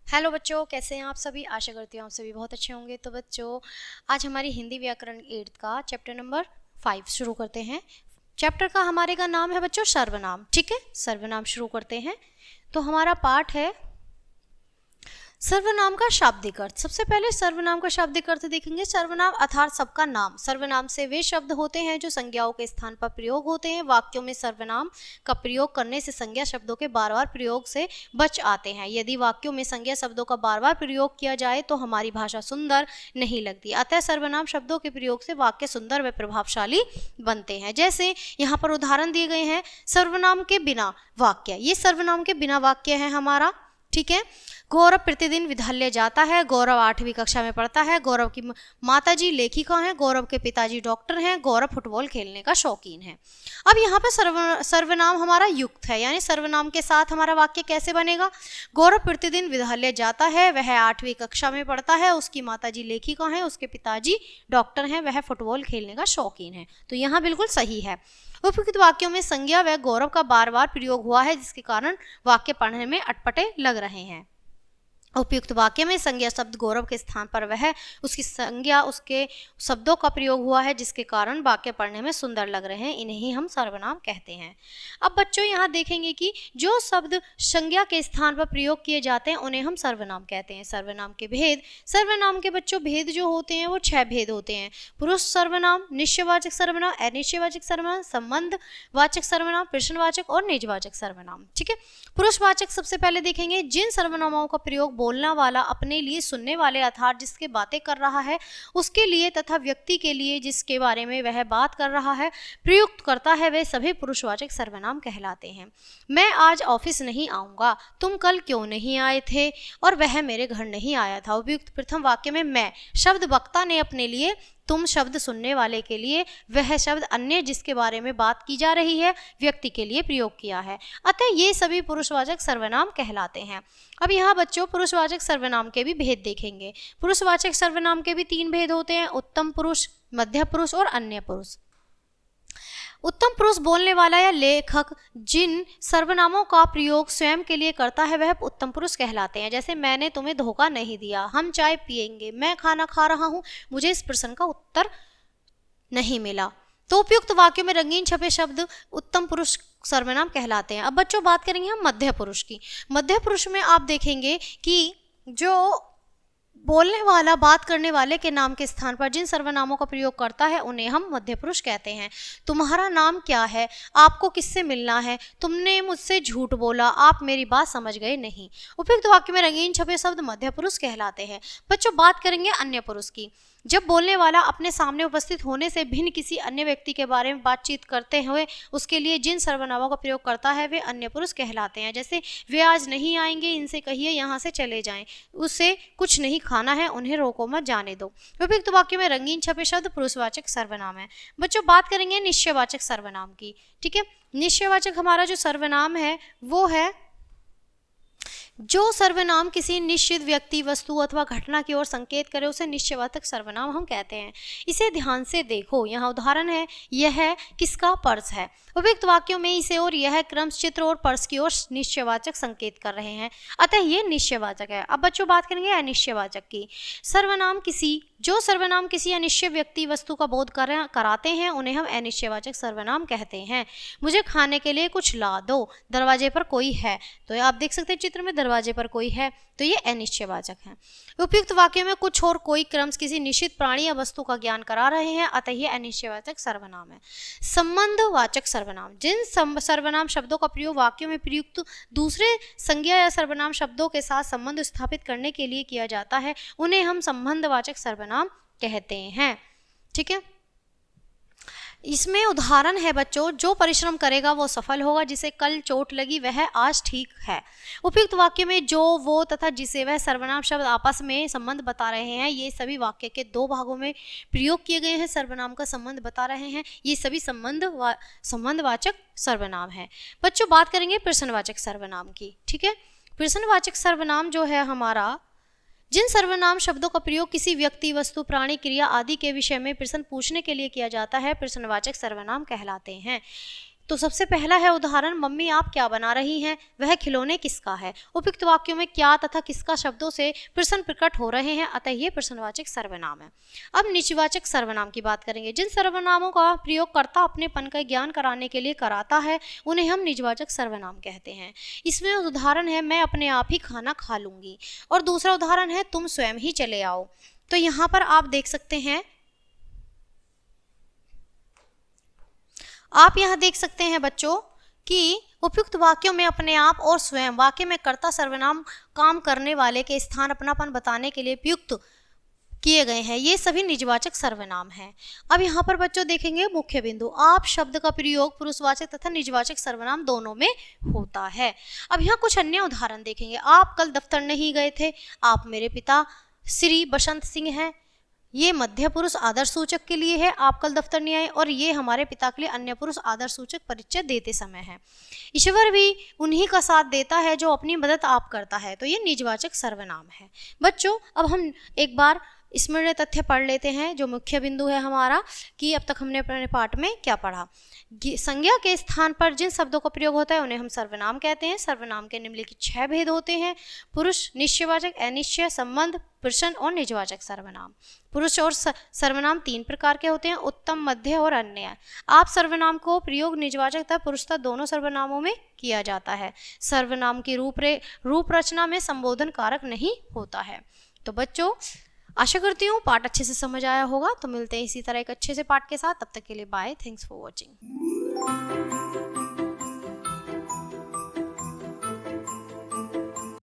Hello बच्चों, कैसे हैं आप सभी। आशा करती हूँ आप सभी बहुत अच्छे होंगे। तो बच्चों, आज हमारी हिंदी व्याकरण 8th का चैप्टर नंबर 5 शुरू करते हैं। चैप्टर का हमारे का नाम है बच्चों सर्वनाम। ठीक है, सर्वनाम शुरू करते हैं। तो हमारा पाठ है सर्वनाम का शाब्दिक अर्थ। सबसे पहले सर्वनाम का शाब्दिक अर्थ देखेंगे। सर्वनाम अर्थात सबका नाम। सर्वनाम से वे शब्द होते हैं जो संज्ञाओं के स्थान पर प्रयोग होते हैं। वाक्यों में सर्वनाम का प्रयोग करने से संज्ञा शब्दों के बार बार प्रयोग से बच आते हैं। यदि वाक्यों में संज्ञा शब्दों का बार बार प्रयोग किया जाए तो हमारी भाषा सुंदर नहीं लगती। अतः सर्वनाम शब्दों के प्रयोग से वाक्य सुंदर व प्रभावशाली बनते हैं। जैसे यहाँ पर उदाहरण दिए गए हैं सर्वनाम के बिना वाक्य। ये सर्वनाम के बिना वाक्य है हमारा। ठीक है, गौरव प्रतिदिन विद्यालय जाता है। गौरव 8वीं कक्षा में पढ़ता है। गौरव की माताजी लेखिका हैं। गौरव के पिताजी डॉक्टर हैं। गौरव फुटबॉल खेलने का शौकीन है। अब यहाँ पर सर्वनाम हमारा युक्त है, यानी सर्वनाम के साथ हमारा वाक्य कैसे बनेगा। गौरव प्रतिदिन विद्यालय जाता है। वह 8वीं कक्षा में पढ़ता है। उसकी माताजी लेखिका हैं। उसके पिताजी डॉक्टर हैं। वह फुटबॉल खेलने का शौकीन है। तो यहाँ बिल्कुल सही है। उपयुक्त वाक्यों में संज्ञा व गौरव का बार बार प्रयोग हुआ है, जिसके कारण वाक्य पढ़ने में अटपटे लग रहे हैं। उपयुक्त वाक्य में संज्ञा शब्द गौरव के स्थान पर वह उसकी संज्ञा उसके शब्दों का प्रयोग हुआ है, जिसके कारण वाक्य पढ़ने में सुंदर लग रहे हैं। इन्हें ही हम सर्वनाम कहते हैं। अब बच्चों यहाँ देखेंगे कि जो शब्द संज्ञा के स्थान पर प्रयोग किए जाते हैं उन्हें हम सर्वनाम कहते हैं। सर्वनाम के भेद। सर्वनाम के बच्चों भेद जो होते हैं वो 6 भेद होते हैं। पुरुष सर्वनाम, निश्चयवाचक सर्वनाम, अनिश्चयवाचक सर्वनाम, संबंधवाचक सर्वनाम, प्रश्नवाचक और निजवाचक सर्वनाम। ठीक है, पुरुषवाचक सबसे पहले देखेंगे। जिन सर्वनामों का प्रयोग बोलना वाला अपने लिए सुनने वाले अर्थात जिसके बातें कर रहा है उसके लिए तथा व्यक्ति के लिए जिसके बारे में वह बात कर रहा है प्रयुक्त करता है, वे सभी पुरुषवाचक सर्वनाम कहलाते हैं। मैं आज ऑफिस नहीं आऊंगा। तुम कल क्यों नहीं आए थे। और वह मेरे घर नहीं आया था। उपयुक्त प्रथम वाक्य में मैं शब्द वक्ता ने अपने लिए, तुम शब्द सुनने वाले के लिए, वह शब्द अन्य जिसके बारे में बात की जा रही है व्यक्ति के लिए प्रयोग किया है। अतः ये सभी पुरुषवाचक सर्वनाम कहलाते हैं। अब यहाँ बच्चों पुरुषवाचक सर्वनाम के भी भेद देखेंगे। पुरुषवाचक सर्वनाम के भी 3 भेद होते हैं। उत्तम पुरुष, मध्य पुरुष और अन्य पुरुष। उत्तम पुरुष बोलने वाला या लेखक जिन सर्वनामों का प्रयोग स्वयं के लिए करता है वह उत्तम पुरुष कहलाते हैं। जैसे मैंने तुम्हें धोखा नहीं दिया, हम चाय पिएंगे, मैं खाना खा रहा हूं, मुझे इस प्रश्न का उत्तर नहीं मिला। तो उपयुक्त वाक्यों में रंगीन छपे शब्द उत्तम पुरुष सर्वनाम कहलाते हैं। अब बच्चों बात करेंगे हम मध्य पुरुष की। मध्य पुरुष में आप देखेंगे कि जो बोलने वाला बात करने वाले के नाम के स्थान पर जिन सर्वनामों का प्रयोग करता है उन्हें हम मध्य पुरुष कहते हैं। तुम्हारा नाम क्या है, आपको किससे मिलना है, तुमने मुझसे झूठ बोला, आप मेरी बात समझ गए नहीं। उपयुक्त वाक्य में रंगीन छपे शब्द मध्य पुरुष कहलाते हैं। बच्चों बात करेंगे अन्य पुरुष की। जब बोलने वाला अपने सामने उपस्थित होने से भिन्न किसी अन्य व्यक्ति के बारे में बातचीत करते हुए उसके लिए जिन सर्वनामों का प्रयोग करता है वे अन्य पुरुष कहलाते हैं। जैसे वे आज नहीं आएंगे, इनसे कहिए यहाँ से चले जाएं, उससे कुछ नहीं खाना है, उन्हें रोको मत, जाने दो। उपयुक्त वाक्य में रंगीन छपे शब्द पुरुषवाचक सर्वनाम है। बच्चों बात करेंगे निश्चयवाचक सर्वनाम की। ठीक है, निश्चयवाचक हमारा जो सर्वनाम है वो है जो सर्वनाम किसी निश्चित व्यक्ति, वस्तु अथवा घटना की ओर संकेत करे उसे निश्चयवाचक सर्वनाम हम कहते हैं। इसे ध्यान से देखो। यहाँ उदाहरण है, यह किसका पर्स है। उपयुक्त वाक्यों में इसे और यह क्रम चित्र और पर्स की ओर निश्चयवाचक संकेत कर रहे हैं, अतः ये निश्चयवाचक है। अब बच्चों बात करेंगे अनिश्चयवाचक की। जो सर्वनाम किसी अनिश्चय व्यक्ति, वस्तु का बोध कराते हैं उन्हें हम अनिश्चयवाचक सर्वनाम कहते हैं। मुझे खाने के लिए कुछ ला दो, दरवाजे पर कोई है। तो आप देख सकते हैं चित्र में दरवाजे पर कोई है, तो ये अनिश्चयवाचक है। उपयुक्त वाक्यों में कुछ और कोई क्रम किसी निश्चित प्राणी या वस्तु का ज्ञान करा रहे हैं, अतः ये अनिश्चयवाचक सर्वनाम है। संबंधवाचक सर्वनाम। जिन सर्वनाम शब्दों का प्रयोग वाक्यों में प्रयुक्त दूसरे संज्ञा या सर्वनाम शब्दों के साथ संबंध स्थापित करने के लिए किया जाता है उन्हें हम संबंधवाचक सर्वनाम कहते हैं। ठीक है, इसमें उदाहरण है बच्चों, जो परिश्रम करेगा वो सफल होगा, जिसे कल चोट लगी वह आज ठीक है। उपयुक्त वाक्य में जो, वो तथा जिसे वह सर्वनाम शब्द आपस में संबंध बता रहे हैं। ये सभी वाक्य के 2 भागों में प्रयोग किए गए हैं, सर्वनाम का संबंध बता रहे हैं। ये सभी संबंधवाचक सर्वनाम है। बच्चों बात करेंगे प्रश्नवाचक सर्वनाम की। ठीक है, प्रश्नवाचक सर्वनाम जो है हमारा जिन सर्वनाम शब्दों का प्रयोग किसी व्यक्ति, वस्तु, प्राणी, क्रिया आदि के विषय में प्रश्न पूछने के लिए किया जाता है प्रश्नवाचक सर्वनाम कहलाते हैं। तो सबसे पहला है उदाहरण, मम्मी आप क्या बना रही हैं, वह खिलौने किसका है। उपयुक्त वाक्यों में क्या तथा किसका शब्दों से प्रश्न प्रकट हो रहे हैं, अतः ये प्रश्नवाचक सर्वनाम है। अब निजवाचक सर्वनाम की बात करेंगे। जिन सर्वनामों का प्रयोगकर्ता अपनेपन का ज्ञान कराने के लिए कराता है उन्हें हम निजवाचक सर्वनाम कहते हैं। इसमें उदाहरण है, मैं अपने आप ही खाना खा लूंगी, और दूसरा उदाहरण है, तुम स्वयं ही चले आओ। तो यहाँ पर आप देख सकते हैं, आप यहाँ देख सकते हैं बच्चों कि उपयुक्त वाक्यों में अपने आप और स्वयं वाक्य में कर्ता सर्वनाम काम करने वाले के स्थान अपनापन बताने के लिए प्रयुक्त किए गए हैं। ये सभी निजवाचक सर्वनाम हैं। अब यहाँ पर बच्चों देखेंगे मुख्य बिंदु, आप शब्द का प्रयोग पुरुषवाचक तथा निजवाचक सर्वनाम दोनों में होता है। अब यहाँ कुछ अन्य उदाहरण देखेंगे। आप कल दफ्तर नहीं गए थे, आप मेरे पिता श्री बसंत सिंह हैं, ये मध्य पुरुष आदर सूचक के लिए है, आप कल दफ्तर नहीं आए, और ये हमारे पिता के लिए अन्य पुरुष आदर सूचक परिचय देते समय है। ईश्वर भी उन्हीं का साथ देता है जो अपनी मदद आप करता है, तो ये निजवाचक सर्वनाम है। बच्चों अब हम एक बार स्मरणीय तथ्य पढ़ लेते हैं जो मुख्य बिंदु है हमारा, कि अब तक हमने अपने पाठ में क्या पढ़ा। संज्ञा के स्थान पर जिन शब्दों का प्रयोग होता है उन्हें हम सर्वनाम कहते हैं। सर्वनाम के निम्नलिखित 6 भेद होते हैं: पुरुष, निश्चयवाचक, अनिश्चय, संबंध, प्रश्न और निजवाचक सर्वनाम। पुरुष और सर्वनाम 3 प्रकार के होते हैं: उत्तम, मध्य और अन्य। आप सर्वनाम को प्रयोग निजवाचक तथा पुरुषता दोनों सर्वनामों में किया जाता है। सर्वनाम की रूप रचना में संबोधन कारक नहीं होता है। तो बच्चों आशा करती हूँ पाठ अच्छे से समझ आया होगा। तो मिलते हैं इसी तरह एक अच्छे से पाठ के साथ, तब तक के लिए बाय, थैंक्स फॉर वॉचिंग।